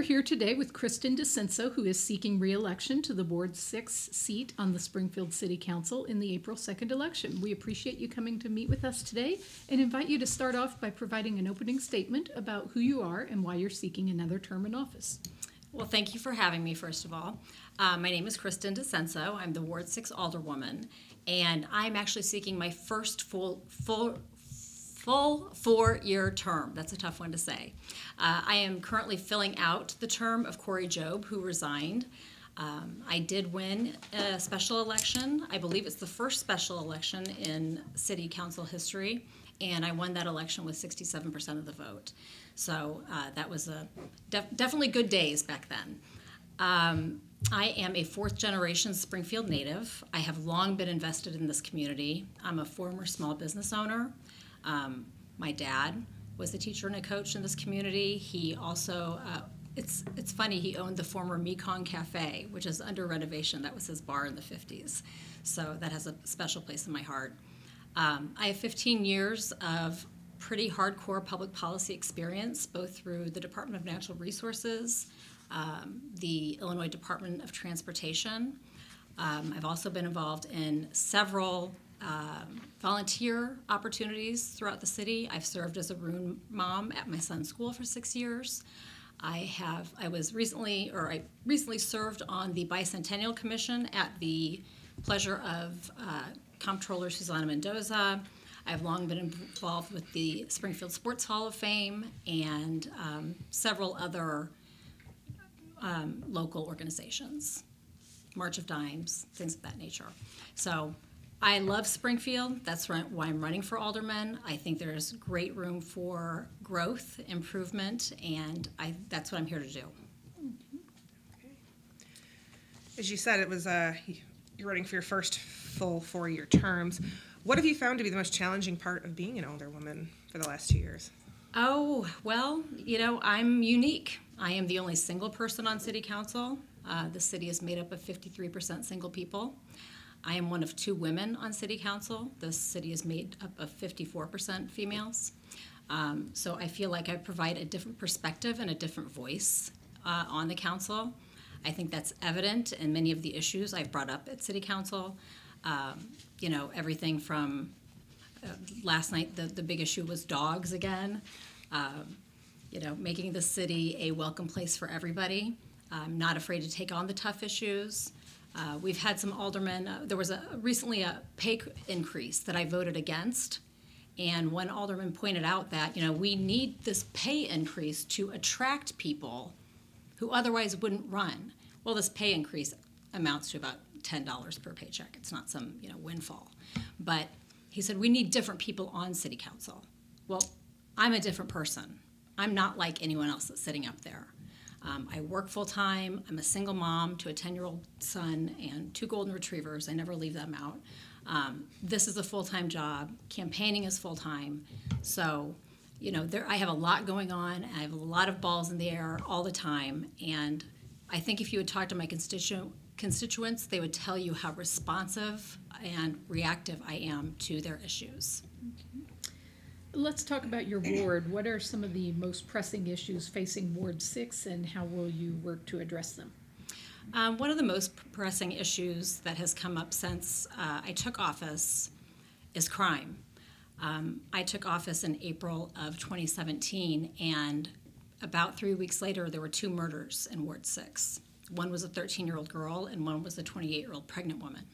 here today with Kristin DiCenso, who is seeking re-election to the Ward 6 seat on the Springfield City Council in the April 2nd election. We appreciate you coming to meet with us today and invite you to start off by providing an opening statement about who you are and why you're seeking another term in office. Well, thank you for having me, first of all. My name is Kristin DiCenso. I'm the Ward 6 Alderwoman, and I'm actually seeking my first full 4-year term. That's a tough one to say. I am currently filling out the term of Corey Jobe, who resigned. I did win a special election. I believe it's the first special election in city council history, and I won that election with 67% of the vote. So that was definitely good days back then. I am a fourth-generation Springfield native. I have long been invested in this community. I'm a former small business owner. My dad was a teacher and a coach in this community. He also, it's funny, he owned the former Mekong Cafe, which is under renovation. That was his bar in the 50s. So that has a special place in my heart. I have 15 years of pretty hardcore public policy experience, both through the Department of Natural Resources, the Illinois Department of Transportation. I've also been involved in several volunteer opportunities throughout the city. I've served as a room mom at my son's school for 6 years. I recently served on the Bicentennial Commission at the pleasure of Comptroller Susana Mendoza. I've long been involved with the Springfield Sports Hall of Fame and several other local organizations, March of Dimes, things of that nature. So I love Springfield. That's why I'm running for alderman. I think there's great room for growth, improvement, and that's what I'm here to do. Okay. As you said, it was you're running for your first full 4-year terms. What have you found to be the most challenging part of being an alderwoman for the last 2 years? Oh, well, I'm unique. I am the only single person on city council. The city is made up of 53% single people. I am one of 2 women on city council. The city is made up of 54% females. So I feel like I provide a different perspective and a different voice on the council. I think that's evident in many of the issues I've brought up at city council. Everything from last night, the big issue was dogs again. Making the city a welcome place for everybody. I'm not afraid to take on the tough issues. We've had some aldermen. There was recently a pay increase that I voted against, and one alderman pointed out that we need this pay increase to attract people who otherwise wouldn't run. Well, this pay increase amounts to about $10 per paycheck. It's not some windfall, but he said we need different people on city council. Well, I'm a different person. I'm not like anyone else that's sitting up there. I work full-time. I'm a single mom to a 10-year-old son and 2 golden retrievers. I never leave them out. This is a full-time job. Campaigning is full-time. So, I have a lot going on. I have a lot of balls in the air all the time. And I think if you would talk to my constituents, they would tell you how responsive and reactive I am to their issues. Let's talk about your ward. What are some of the most pressing issues facing Ward 6, and how will you work to address them? One of the most pressing issues that has come up since I took office is crime. I took office in April of 2017, and about 3 weeks later, there were 2 murders in Ward 6. One was a 13-year-old girl, and one was a 28-year-old pregnant woman.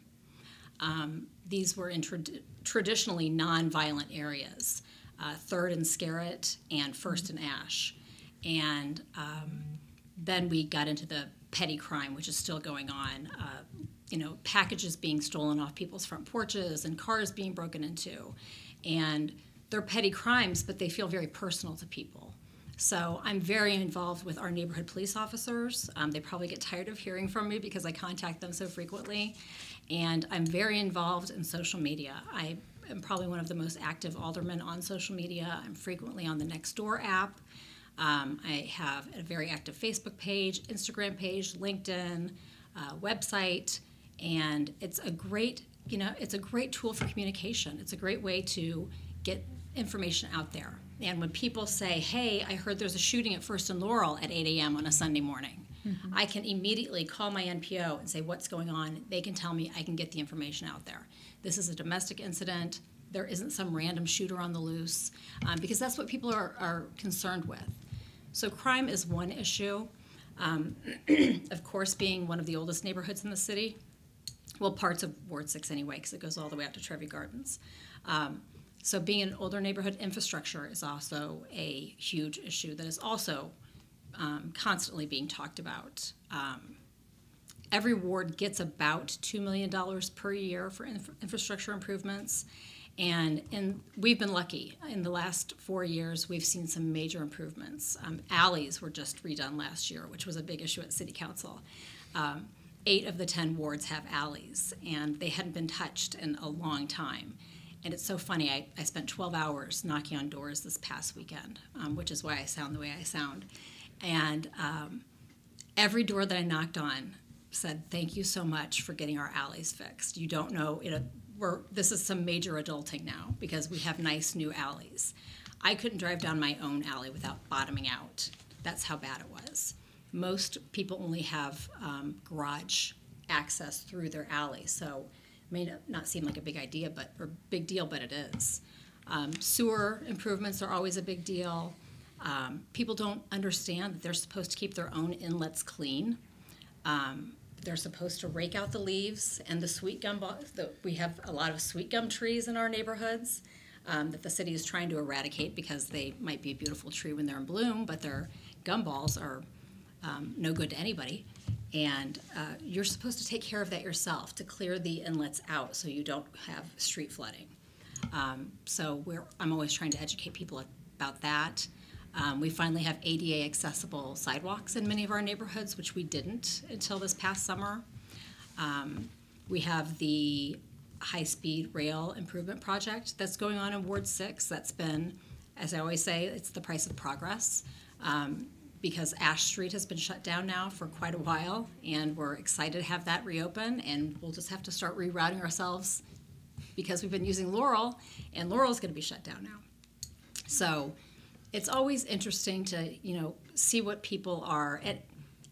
These were in traditionally non-violent areas. 3rd and Scarrett and 1st and Ash. And then we got into the petty crime, which is still going on. Packages being stolen off people's front porches and cars being broken into. And they're petty crimes, but they feel very personal to people. So I'm very involved with our neighborhood police officers. They probably get tired of hearing from me because I contact them so frequently. And I'm very involved in social media. I am probably one of the most active aldermen on social media. I'm frequently on the Nextdoor app. I have a very active Facebook page, Instagram page, LinkedIn, website, and it's a great tool for communication. It's a great way to get information out there. And when people say, hey, I heard there's a shooting at First and Laurel at 8 a.m. on a Sunday morning, I can immediately call my NPO and say, what's going on? They can tell me, I can get the information out there. This is a domestic incident. There isn't some random shooter on the loose, because that's what people are concerned with. So crime is one issue. Of course, being one of the oldest neighborhoods in the city, well, parts of Ward 6 anyway, because it goes all the way out to Trevi Gardens. So being an older neighborhood, infrastructure is also a huge issue that is also constantly being talked about. Every ward gets about $2 million per year for infrastructure improvements. And we've been lucky. In the last 4 years, we've seen some major improvements. Alleys were just redone last year, which was a big issue at City Council. 8 of the 10 wards have alleys, and they hadn't been touched in a long time. And it's so funny, I spent 12 hours knocking on doors this past weekend, which is why I sound the way I sound. And every door that I knocked on said, thank you so much for getting our alleys fixed. You don't know, this is some major adulting now because we have nice new alleys. I couldn't drive down my own alley without bottoming out. That's how bad it was. Most people only have garage access through their alley, so it may not seem like a big idea, or big deal, but it is. Sewer improvements are always a big deal. People don't understand that they're supposed to keep their own inlets clean. They're supposed to rake out the leaves and the sweet gum. We have a lot of sweet gum trees in our neighborhoods that the city is trying to eradicate because they might be a beautiful tree when they're in bloom, but their gumballs are no good to anybody. And you're supposed to take care of that yourself to clear the inlets out so you don't have street flooding. So I'm always trying to educate people about that. We finally have ADA accessible sidewalks in many of our neighborhoods, which we didn't until this past summer. We have the high-speed rail improvement project that's going on in Ward 6. That's been, as I always say, it's the price of progress. Because Ash Street has been shut down now for quite a while, and we're excited to have that reopen, and we'll just have to start rerouting ourselves because we've been using Laurel, and Laurel's going to be shut down now. So it's always interesting to, see what people are,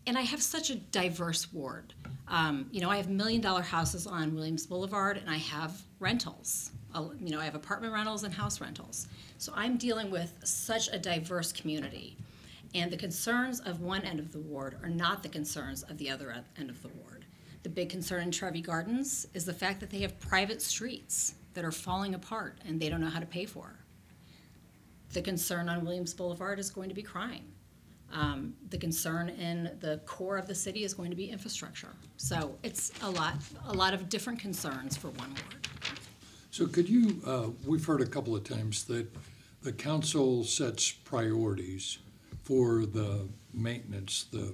and I have such a diverse ward. I have $1 million houses on Williams Boulevard, and I have rentals. I have apartment rentals and house rentals. So I'm dealing with such a diverse community. And the concerns of one end of the ward are not the concerns of the other end of the ward. The big concern in Trevi Gardens is the fact that they have private streets that are falling apart and they don't know how to pay for. The concern on Williams Boulevard is going to be crime. The concern in the core of the city is going to be infrastructure. So it's a lot of different concerns for one ward. So could you, we've heard a couple of times that the council sets priorities for the maintenance, the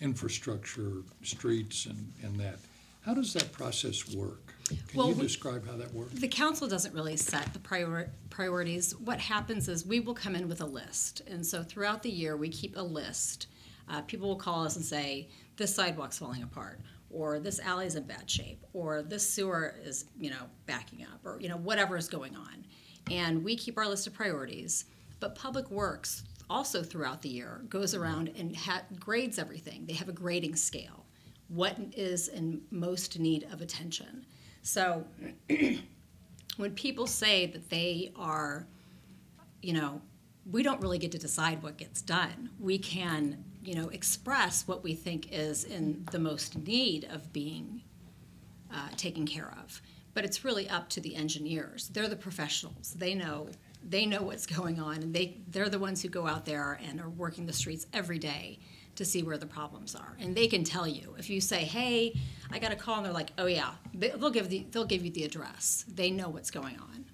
infrastructure, streets, and that. How does that process work? Can you describe how that works? The council doesn't really set the priorities. What happens is we will come in with a list. And so throughout the year, we keep a list. People will call us and say, this sidewalk's falling apart, or this alley's in bad shape, or this sewer is, backing up, or, whatever is going on. And we keep our list of priorities. But Public Works also throughout the year goes around and grades everything. They have a grading scale. What is in most need of attention? So when people say that they are, we don't really get to decide what gets done. We can, express what we think is in the most need of being taken care of. But it's really up to the engineers. They're the professionals. They know what's going on, and they're the ones who go out there and are working the streets every day to see where the problems are. And they can tell you. If you say, hey, I got a call, and they're like, oh yeah, they'll give you the address. They know what's going on.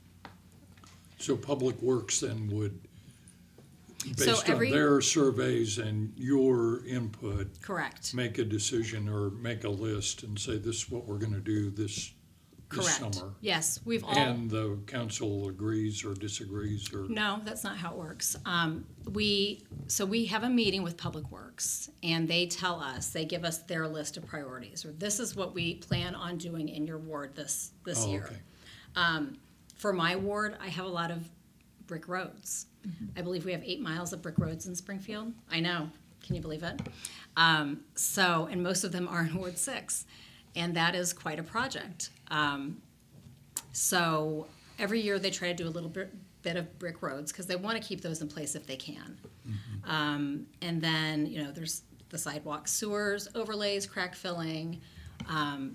So Public Works then would, based on their surveys and your input, correct, make a decision or make a list and say, this is what we're going to do this summer. Yes, and the council agrees or disagrees, or no, that's not how it works. We have a meeting with Public Works, and they tell us, they give us their list of priorities, or this is what we plan on doing in your ward this year. Okay. For my ward, I have a lot of brick roads. I believe we have 8 miles of brick roads in Springfield. I know. Can you believe it? And most of them are in Ward 6. And that is quite a project. So every year they try to do a little bit of brick roads because they want to keep those in place if they can. And then, there's the sidewalk, sewers, overlays, crack filling,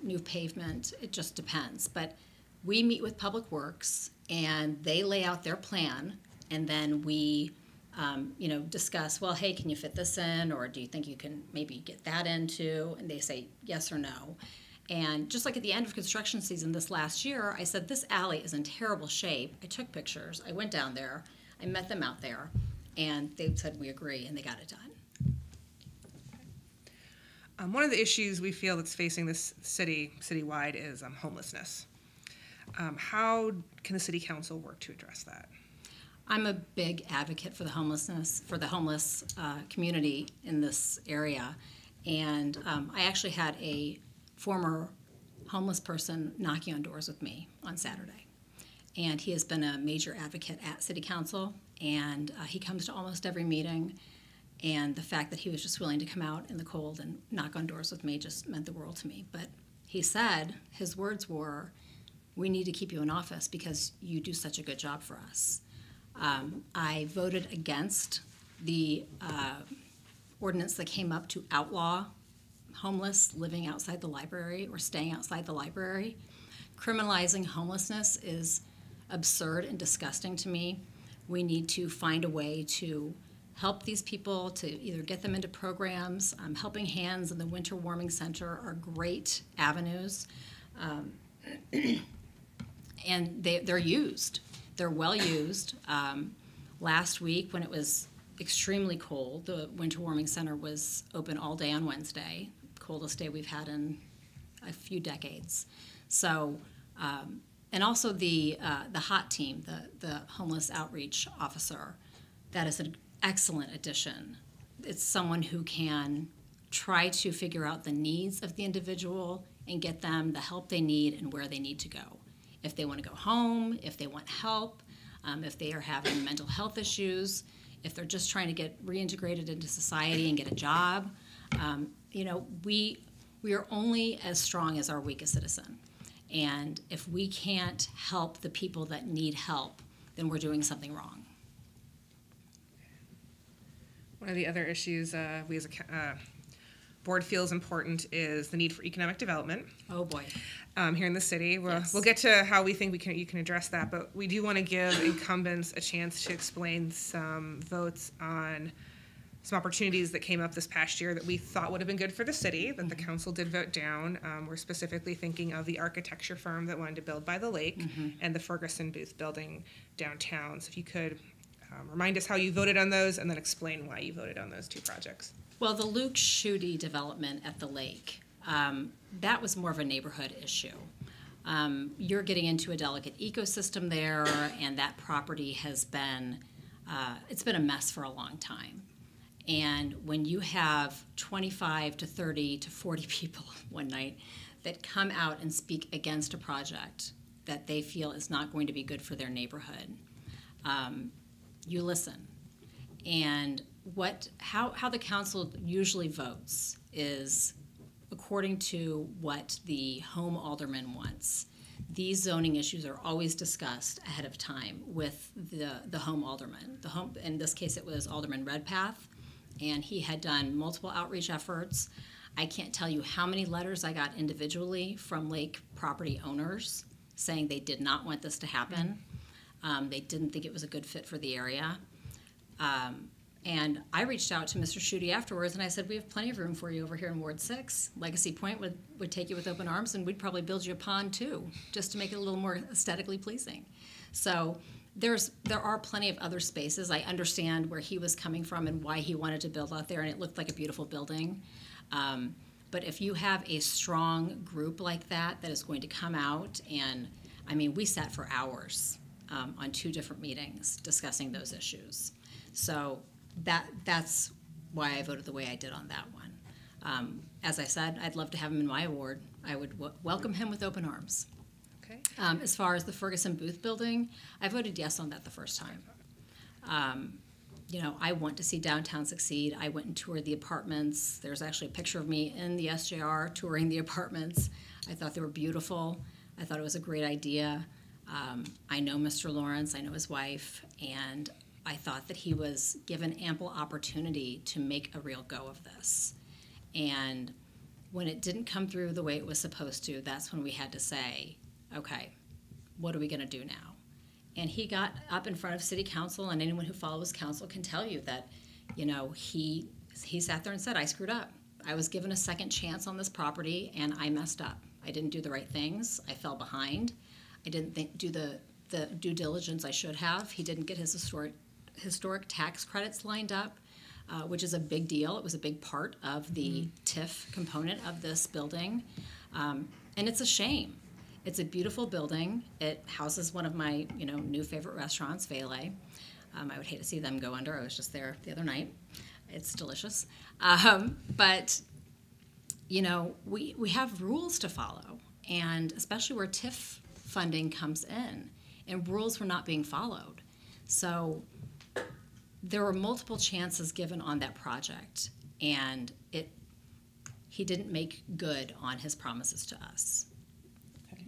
new pavement. It just depends. But we meet with Public Works and they lay out their plan, and then we discuss, well, hey, can you fit this in, or do you think you can maybe get that into? And they say yes or no. And just like at the end of construction season this last year, I said, this alley is in terrible shape. I took pictures. I went down there. I met them out there. And they said, we agree, and they got it done. One of the issues we feel that's facing this citywide is homelessness. How can the city council work to address that? I'm a big advocate for the homeless community in this area. And I actually had a former homeless person knocking on doors with me on Saturday. And he has been a major advocate at City Council, and he comes to almost every meeting. And the fact that he was just willing to come out in the cold and knock on doors with me just meant the world to me. But he said, his words were, we need to keep you in office because you do such a good job for us. I voted against the ordinance that came up to outlaw homeless living outside the library or staying outside the library. Criminalizing homelessness is absurd and disgusting to me. We need to find a way to help these people, to either get them into programs. Helping Hands and the Winter Warming Center are great avenues. And they're used. They're well used. Last week, when it was extremely cold, the Winter Warming Center was open all day on Wednesday, coldest day we've had in a few decades. So, and also the HOT team, the homeless outreach officer, that is an excellent addition. It's someone who can try to figure out the needs of the individual and get them the help they need and where they need to go. If they want to go home, if they want help, if they are having mental health issues, if they're just trying to get reintegrated into society and get a job. We are only as strong as our weakest citizen. And if we can't help the people that need help, then we're doing something wrong. One of the other issues we as a board feels important is the need for economic development. Oh boy. Here in the city. Yes. We'll get to how we think you can address that, but we do want to give incumbents a chance to explain some votes on some opportunities that came up this past year that we thought would have been good for the city, that the council did vote down. We're specifically thinking of the architecture firm that wanted to build by the lake and the Ferguson booth building downtown. So if you could remind us how you voted on those and then explain why you voted on those two projects. Well, the Luke Schutte development at the lake, that was more of a neighborhood issue. You're getting into a delicate ecosystem there, and that property has been, it's been a mess for a long time. And when you have 25 to 30 to 40 people one night that come out and speak against a project that they feel is not going to be good for their neighborhood, you listen. And how the council usually votes is according to what the home alderman wants. These zoning issues are always discussed ahead of time with the home alderman. In this case, it was Alderman Redpath, and he had done multiple outreach efforts. I can't tell you how many letters I got individually from lake property owners saying they did not want this to happen. They didn't think it was a good fit for the area. And I reached out to Mr. Schutte afterwards, and I said, we have plenty of room for you over here in Ward 6. Legacy Point would take you with open arms, and we'd probably build you a pond, too, just to make it a little more aesthetically pleasing. So there are plenty of other spaces. I understand where he was coming from and why he wanted to build out there, and it looked like a beautiful building. But if you have a strong group like that is going to come out, and, I mean, we sat for hours on 2 different meetings discussing those issues. So that's why I voted the way I did on that one. As I said, I'd love to have him in my award. I would welcome him with open arms. Okay. As far as the Ferguson booth building, I voted yes on that the first time. I want to see downtown succeed. I went and toured the apartments. There's actually a picture of me in the SJR touring the apartments. I thought they were beautiful. I thought it was a great idea. I know Mr. Lawrence, I know his wife, and I thought that he was given ample opportunity to make a real go of this. And when it didn't come through the way it was supposed to, that's when we had to say, okay, what are we going to do now? And he got up in front of city council, and anyone who follows council can tell you that, he sat there and said, I screwed up. I was given a second chance on this property, and I messed up. I didn't do the right things. I fell behind. I didn't do the due diligence I should have. He didn't get his historic tax credits lined up, which is a big deal. It was a big part of the TIF component of this building. And it's a shame. It's a beautiful building. It houses one of my, new favorite restaurants, Valet. I would hate to see them go under. I was just there the other night. It's delicious. But, we have rules to follow, and especially where TIF funding comes in, and rules were not being followed. So there were multiple chances given on that project, and he didn't make good on his promises to us. Okay.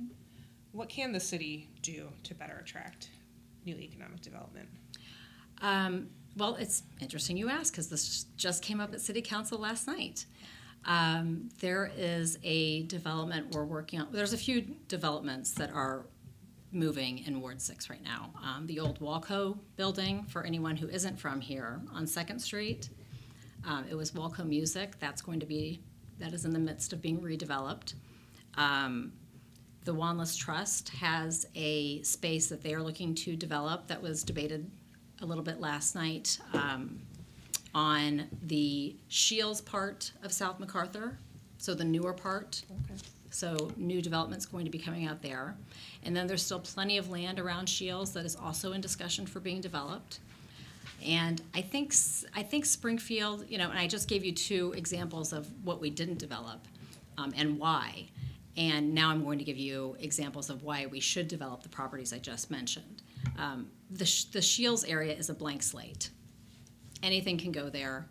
What can the city do to better attract new economic development? Well, it's interesting you ask, because this just came up at City Council last night. There is a development we're working on. There's a few developments that are moving in Ward 6 right now. The old Walco building, for anyone who isn't from here, on 2nd Street. It was Walco Music. That is in the midst of being redeveloped. The Wanless Trust has a space that they are looking to develop that was debated a little bit last night on the Shields part of South MacArthur, so the newer part. Okay. So new development's going to be coming out there. And then there's still plenty of land around Shields that is also in discussion for being developed. And I think Springfield, and I just gave you 2 examples of what we didn't develop and why. And now I'm going to give you examples of why we should develop the properties I just mentioned. The Shields area is a blank slate. Anything can go there.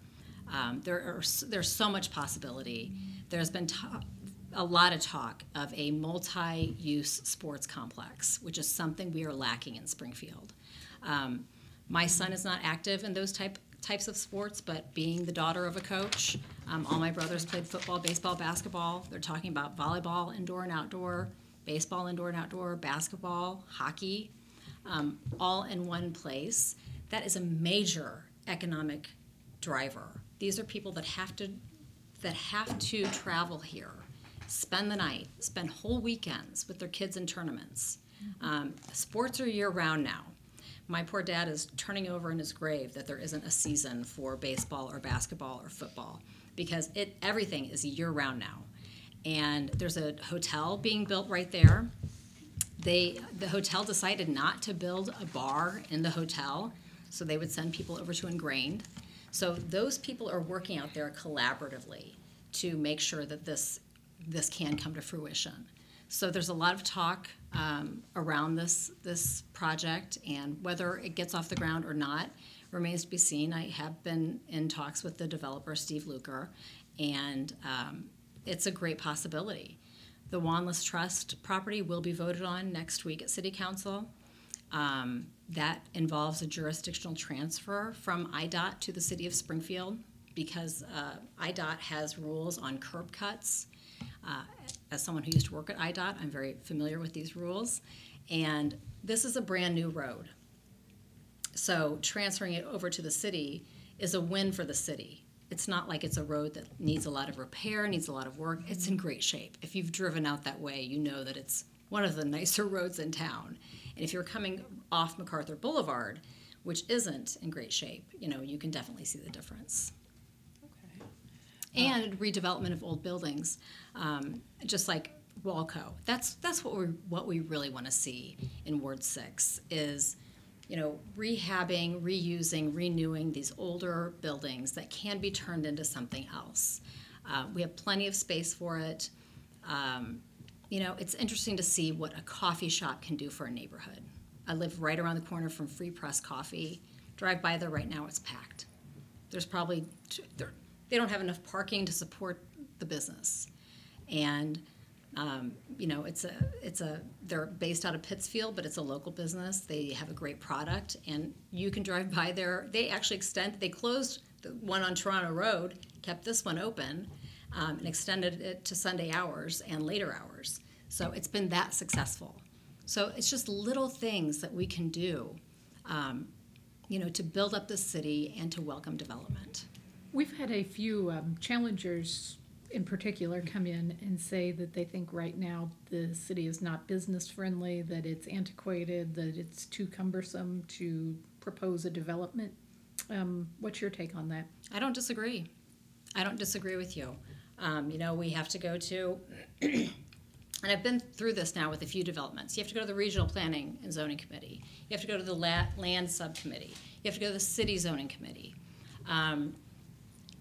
There's so much possibility. There's been a lot of talk of a multi-use sports complex, which is something we are lacking in Springfield. My son is not active in those types of sports, but being the daughter of a coach, all my brothers played football, baseball, basketball. They're talking about volleyball, indoor and outdoor, baseball, indoor and outdoor, basketball, hockey, all in one place. That is a major economic driver. These are people that have to travel here, spend the night, spend whole weekends with their kids in tournaments. Sports are year-round now. My poor dad is turning over in his grave that there isn't a season for baseball or basketball or football, because everything is year-round now. And there's a hotel being built right there. The hotel decided not to build a bar in the hotel, so they would send people over to Ingrained. So those people are working out there collaboratively to make sure that this can come to fruition. So there's a lot of talk around this project, and whether it gets off the ground or not remains to be seen. I have been in talks with the developer, Steve Luker, and it's a great possibility. The Wanless Trust property will be voted on next week at City Council. That involves a jurisdictional transfer from IDOT to the City of Springfield, because IDOT has rules on curb cuts. As someone who used to work at IDOT, I'm very familiar with these rules. And this is a brand new road. So transferring it over to the city is a win for the city. It's not like it's a road that needs a lot of repair, needs a lot of work. It's in great shape. If you've driven out that way, you know that it's one of the nicer roads in town. And if you're coming off MacArthur Boulevard, which isn't in great shape, you can definitely see the difference. And redevelopment of old buildings, just like Walco. That's what we really want to see in Ward 6 is, rehabbing, reusing, renewing these older buildings that can be turned into something else. We have plenty of space for it. It's interesting to see what a coffee shop can do for a neighborhood. I live right around the corner from Free Press Coffee. Drive by there right now, it's packed. There's probably, they don't have enough parking to support the business. And, you know, they're based out of Pittsfield, but it's a local business. They have a great product, and you can drive by there. They actually they closed the one on Toronto Road, kept this one open, and extended it to Sunday hours and later hours. So it's been that successful. So it's just little things that we can do, you know, to build up the city and to welcome development. We've had a few challengers in particular come in and say that they think right now the city is not business friendly, that it's antiquated, that it's too cumbersome to propose a development. What's your take on that? I don't disagree. I don't disagree with you. You know, we have to go to, and I've been through this now with a few developments. You have to go to the Regional Planning and Zoning Committee. You have to go to the Land Subcommittee. You have to go to the City Zoning Committee.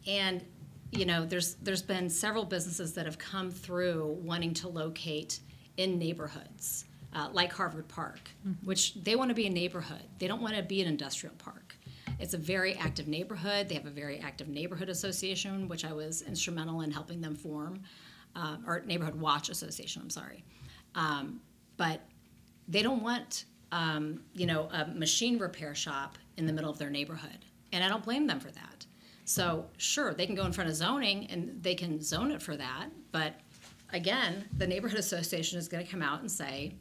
And, you know, there's been several businesses that have come through wanting to locate in neighborhoods, like Harvard Park, which they want to be a neighborhood. They don't want to be an industrial park. It's a very active neighborhood. They have a very active neighborhood association, which I was instrumental in helping them form, or Neighborhood Watch Association, I'm sorry. But they don't want, you know, a machine repair shop in the middle of their neighborhood. And I don't blame them for that. So sure, they can go in front of zoning and they can zone it for that. But again, the neighborhood association is going to come out and say,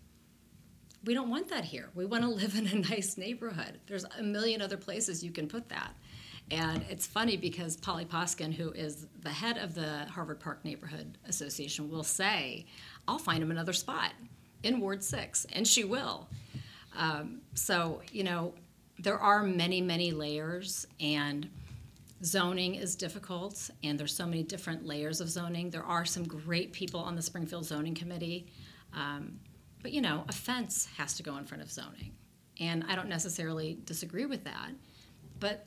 we don't want that here. We want to live in a nice neighborhood. There's a million other places you can put that. And it's funny because Polly Poskin, who is the head of the Harvard Park Neighborhood Association, will say, I'll find him another spot in Ward 6, and she will. So, you know, there are many, many layers, and zoning is difficult, and there's so many different layers of zoning. There are some great people on the Springfield Zoning Committee. But, you know, a fence has to go in front of zoning. And I don't necessarily disagree with that. But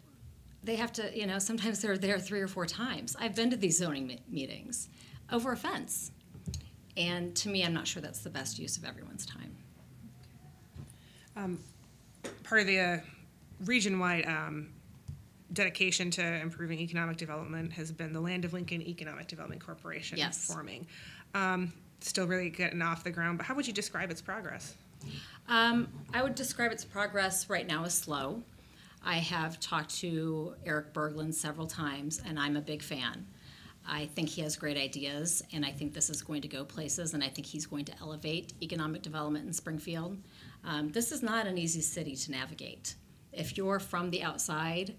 they have to, you know, sometimes they're there 3 or 4 times. I've been to these zoning meetings over a fence. And to me, I'm not sure that's the best use of everyone's time. Part of the region-wide dedication to improving economic development has been the Land of Lincoln Economic Development Corporation forming. Still really getting off the ground, but how would you describe its progress? I would describe its progress right now as slow. I have talked to Eric Berglund several times, and I'm a big fan. I think he has great ideas, and I think this is going to go places, and I think he's going to elevate economic development in Springfield. This is not an easy city to navigate. If you're from the outside,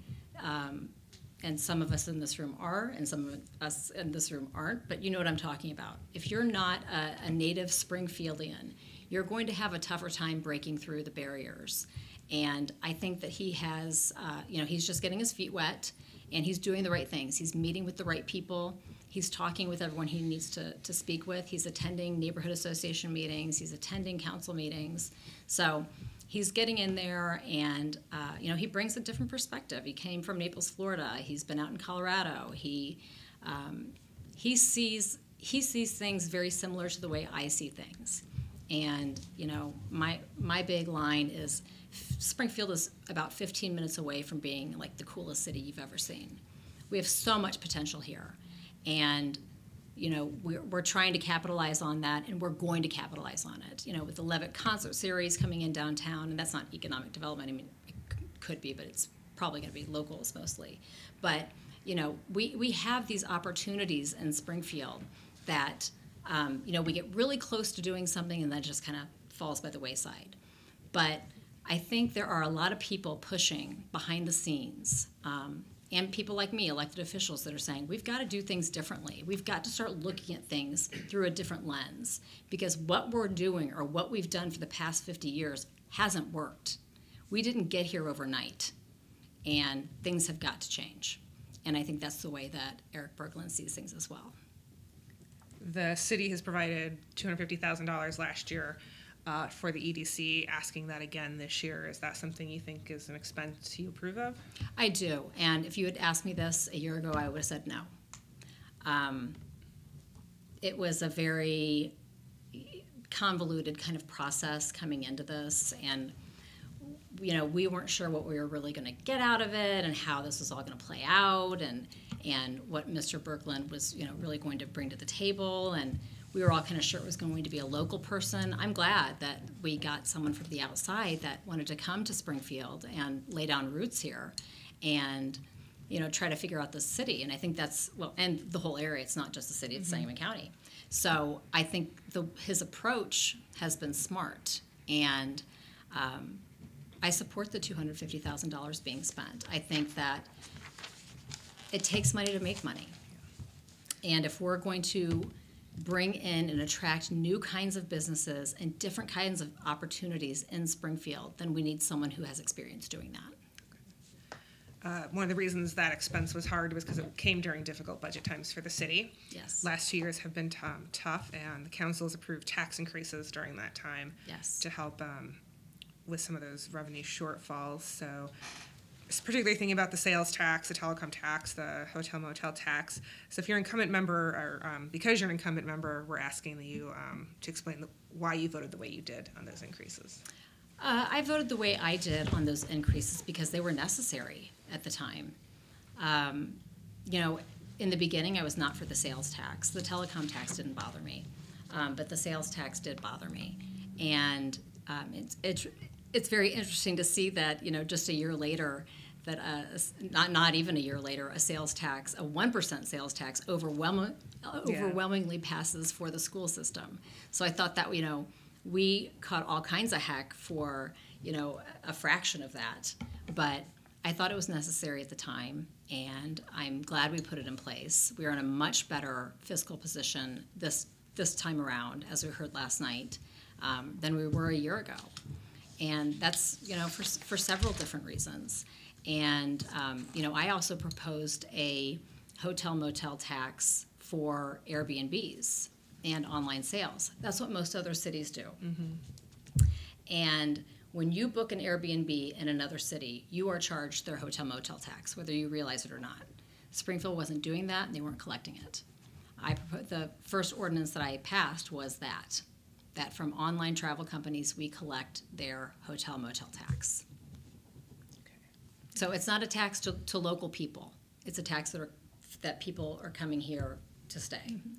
and some of us in this room are, and some of us in this room aren't, but you know what I'm talking about. If you're not a native Springfieldian, you're going to have a tougher time breaking through the barriers. And I think that he has, you know, he's just getting his feet wet, and he's doing the right things. He's meeting with the right people. He's talking with everyone he needs to speak with. He's attending neighborhood association meetings. He's attending council meetings. So he's getting in there, and you know, he brings a different perspective. He came from Naples, Florida. He's been out in Colorado. He sees things very similar to the way I see things. And you know, my big line is Springfield is about 15 minutes away from being like the coolest city you've ever seen. We have so much potential here, and you know, we're trying to capitalize on that, and we're going to capitalize on it. You know, with the Levitt concert series coming in downtown, and that's not economic development. I mean, it could be, but it's probably going to be locals mostly. But you know, we have these opportunities in Springfield that you know, we get really close to doing something, and then it just kind of falls by the wayside. But I think there are a lot of people pushing behind the scenes. And people like me, elected officials, that are saying, we've got to do things differently. We've got to start looking at things through a different lens, because what we're doing, or what we've done for the past 50 years, hasn't worked. We didn't get here overnight, and things have got to change. And I think that's the way that Eric Berglund sees things as well. The city has provided $250,000 last year for the EDC, asking that again this year. Is that something you think is an expense you approve of? I do, and if you had asked me this a year ago, I would have said no. It was a very convoluted kind of process coming into this, and we weren't sure what we were really going to get out of it and how this was all going to play out and what Mr. Berkland was, really going to bring to the table. And we were all kind of sure it was going to be a local person. I'm glad that we got someone from the outside that wanted to come to Springfield and lay down roots here and, try to figure out the city. And I think that's, and the whole area. It's not just the city, it's Sangamon County. So I think his approach has been smart. And I support the $250,000 being spent. I think that it takes money to make money. And if we're going to bring in and attract new kinds of businesses and different kinds of opportunities in Springfield, then we need someone who has experience doing that. One of the reasons that expense was hard was because it came during difficult budget times for the city. Yes. Last 2 years have been tough, and the council has approved tax increases during that time. Yes. To help with some of those revenue shortfalls. So, particularly thinking about the sales tax, the telecom tax, the hotel motel tax. So, if you're an incumbent member, or because you're an incumbent member, we're asking you to explain why you voted the way you did on those increases. I voted the way I did on those increases because they were necessary at the time. In the beginning, I was not for the sales tax. The telecom tax didn't bother me, but the sales tax did bother me. And it's very interesting to see that, just a year later, that not even a year later, a sales tax, a 1% sales tax, overwhelmingly passes for the school system. So I thought that, we caught all kinds of heck for, a fraction of that. But I thought it was necessary at the time, and I'm glad we put it in place. We are in a much better fiscal position this time around, as we heard last night, than we were a year ago. And that's, for several different reasons. And, I also proposed a hotel motel tax for Airbnbs and online sales. That's what most other cities do. Mm-hmm. And when you book an Airbnb in another city, you are charged their hotel motel tax, whether you realize it or not. Springfield wasn't doing that, and they weren't collecting it. The first ordinance that I passed was that from online travel companies, we collect their hotel motel tax. Okay. So it's not a tax to local people. It's a tax that people are coming here to stay. Mm-hmm.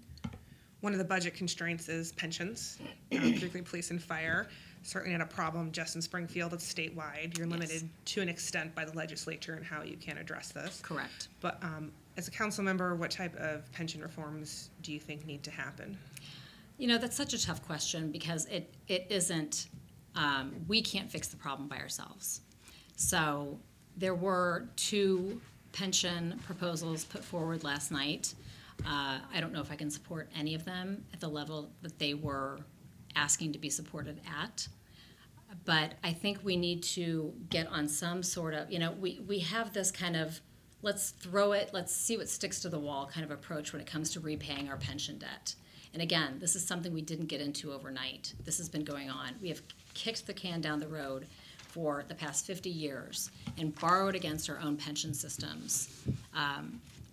One of the budget constraints is pensions, particularly police and fire. Certainly not a problem just in Springfield, it's statewide. You're limited to an extent by the legislature and how you can address this. Correct. But as a council member, what type of pension reforms do you think need to happen? That's such a tough question because it isn't, we can't fix the problem by ourselves. So there were 2 pension proposals put forward last night. I don't know if I can support any of them at the level that they were asking to be supported at. But I think we need to get on some sort of, we have this kind of, let's throw it, let's see what sticks to the wall kind of approach when it comes to repaying our pension debt. And again, this is something we didn't get into overnight. This has been going on. We have kicked the can down the road for the past 50 years and borrowed against our own pension systems,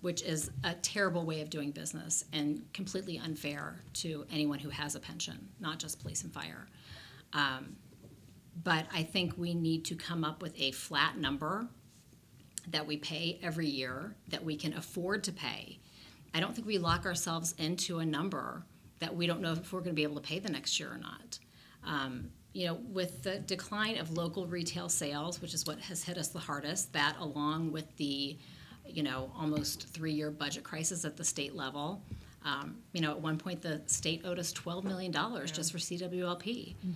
which is a terrible way of doing business and completely unfair to anyone who has a pension, not just police and fire. But I think we need to come up with a flat number that we pay every year that we can afford to pay. I don't think we lock ourselves into a number that we don't know if we're going to be able to pay the next year or not. With the decline of local retail sales, which is what has hit us the hardest, that along with the almost 3-year budget crisis at the state level. At one point the state owed us $12 million just for CWLP. Mm-hmm.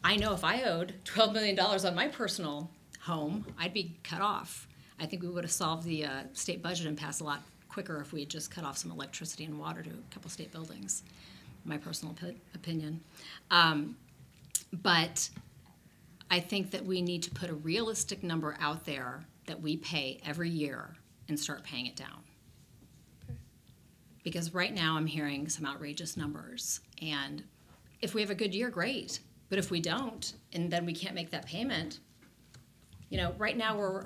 I know if I owed $12 million on my personal home, I'd be cut off. I think we would have solved the state budget impasse a lot quicker if we had just cut off some electricity and water to a couple state buildings, my personal opinion. But I think that we need to put a realistic number out there that we pay every year and start paying it down. Okay. Because right now I'm hearing some outrageous numbers. And if we have a good year, great. But if we don't, and then we can't make that payment, right now we're,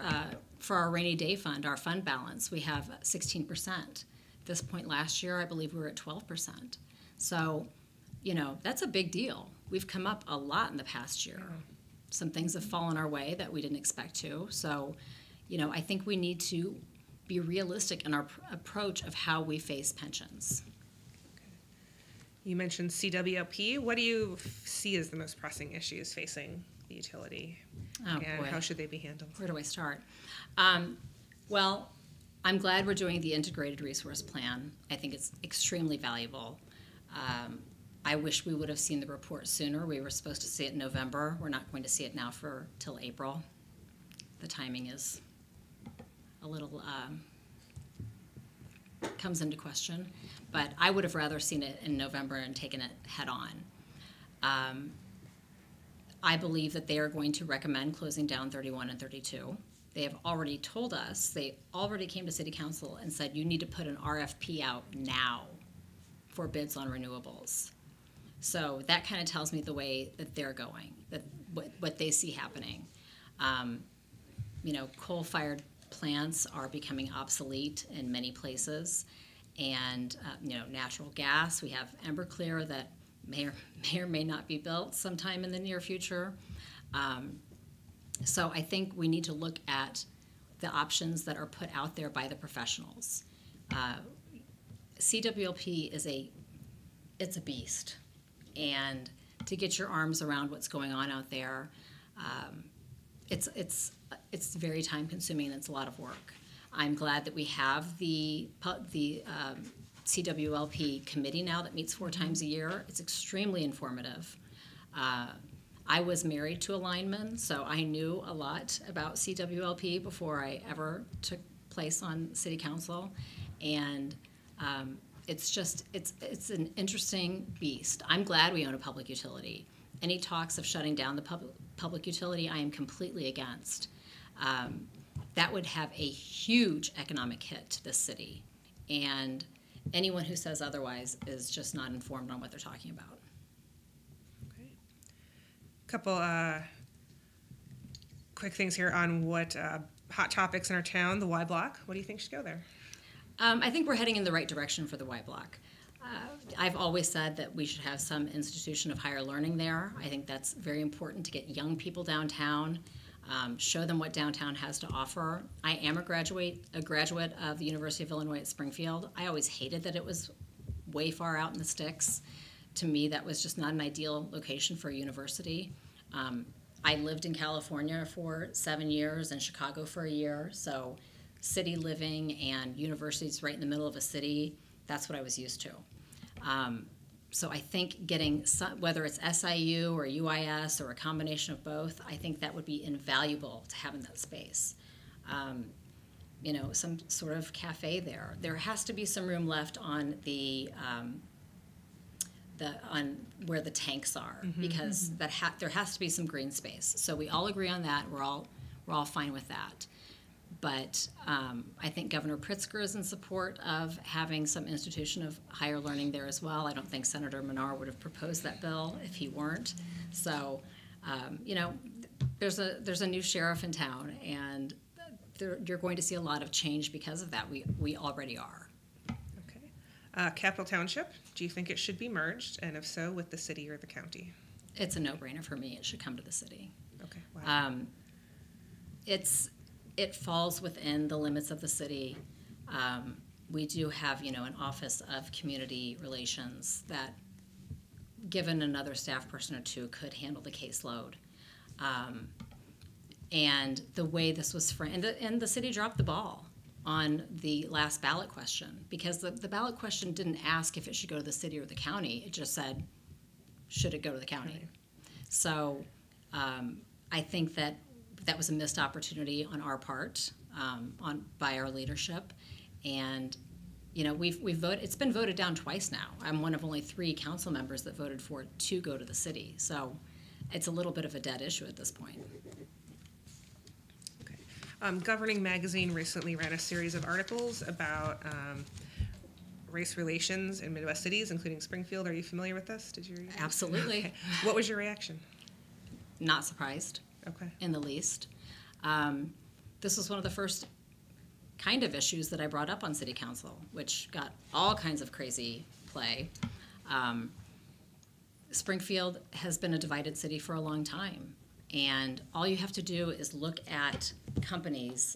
for our rainy day fund, our fund balance, we have 16%. At this point last year, I believe we were at 12%. So, that's a big deal. We've come up a lot in the past year. some things have fallen our way that we didn't expect to. So, I think we need to be realistic in our approach of how we face pensions. You mentioned CWLP. What do you see as the most pressing issues facing the utility? Oh, and boy. how should they be handled? Where do I start? Well, I'm glad we're doing the integrated resource plan. I think it's extremely valuable. I wish we would have seen the report sooner. We were supposed to see it in November. We're not going to see it now till April. The timing is a little comes into question, but I would have rather seen it in November and taken it head on. I believe that they are going to recommend closing down 31 and 32. They have already told us, they already came to City Council and said, you need to put an RFP out now for bids on renewables. So that kind of tells me the way that they're going, that what they see happening. Coal-fired plants are becoming obsolete in many places, and natural gas. We have Emberclear that may or may not be built sometime in the near future. So I think we need to look at the options that are put out there by the professionals. CWLP it's a beast, and to get your arms around what's going on out there, it's very time consuming and it's a lot of work. I'm glad that we have the CWLP committee now that meets 4 times a year. It's extremely informative. I was married to a lineman, so I knew a lot about CWLP before I ever took place on City Council, and it's an interesting beast. I'm glad we own a public utility. Any talks of shutting down the public utility, I am completely against. That would have a huge economic hit to this city, and anyone who says otherwise is just not informed on what they're talking about. Okay. Couple quick things here on what hot topics in our town, the Y Block. What do you think should go there? I think we're heading in the right direction for the Y Block. I've always said that we should have some institution of higher learning there. I think that's very important to get young people downtown, show them what downtown has to offer. I am a graduate of the University of Illinois at Springfield. I always hated that it was way far out in the sticks. To me, that was just not an ideal location for a university. I lived in California for 7 years and Chicago for a year, so city living and universities right in the middle of a city, that's what I was used to. So I think getting whether it's SIU or UIS or a combination of both, I think that would be invaluable to have in that space. Some sort of cafe there. There has to be some room left on on where the tanks are, because there has to be some green space. So we all agree on that. We're all fine with that. But I think Governor Pritzker is in support of having some institution of higher learning there as well. I don't think Senator Menard would have proposed that bill if he weren't. So, there's a new sheriff in town, and you're going to see a lot of change because of that. We already are. Okay. Capital Township, do you think it should be merged? And if so, with the city or the county? It's a no-brainer for me. It should come to the city. Okay. Wow. It falls within the limits of the city. We do have, an office of community relations that, given another staff person or two, could handle the caseload. And the way this was framed, and the city dropped the ball on the last ballot question, because the ballot question didn't ask if it should go to the city or the county. It just said, should it go to the county? Right. So I think that was a missed opportunity on our part, by our leadership, and we've voted. It's been voted down twice now. I'm one of only 3 council members that voted for it to go to the city. So it's a little bit of a dead issue at this point. Okay. Governing Magazine recently ran a series of articles about race relations in Midwest cities, including Springfield. Are you familiar with this? Did you read it? Absolutely. Okay. What was your reaction? Not surprised. Okay. In the least. This was one of the first kind of issues that I brought up on City Council, which got all kinds of crazy play. Springfield has been a divided city for a long time, And all you have to do is look at companies,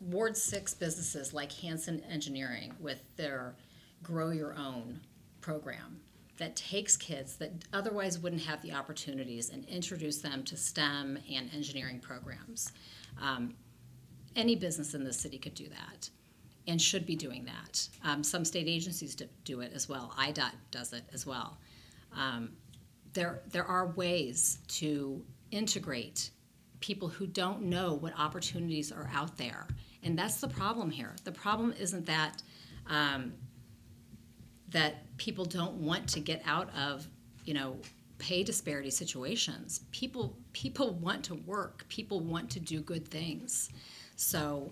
Ward 6 businesses like Hanson Engineering with their Grow Your Own program that takes kids that otherwise wouldn't have the opportunities and introduce them to STEM and engineering programs. Any business in this city could do that and should be doing that. Some state agencies do it as well. IDOT does it as well. There are ways to integrate people who don't know what opportunities are out there. And that's the problem here. The problem isn't that that people don't want to get out of, pay disparity situations. People want to work. People want to do good things. So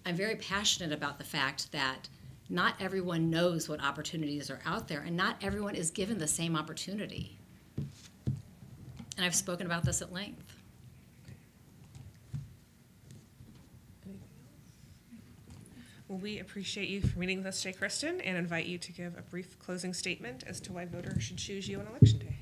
I'm very passionate about the fact that not everyone knows what opportunities are out there, and not everyone is given the same opportunity. And I've spoken about this at length. Well, we appreciate you for meeting with us today, Kristin, and invite you to give a brief closing statement as to why voters should choose you on Election Day.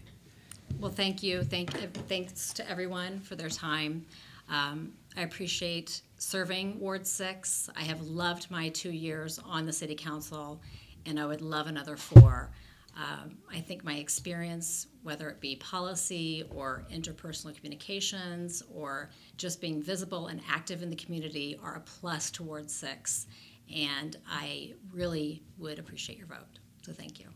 Well, thank you. Thanks to everyone for their time. I appreciate serving Ward 6. I have loved my 2 years on the City Council, and I would love another 4. I think my experience, whether it be policy or interpersonal communications or just being visible and active in the community, are a plus to Ward 6. And I really would appreciate your vote. So thank you.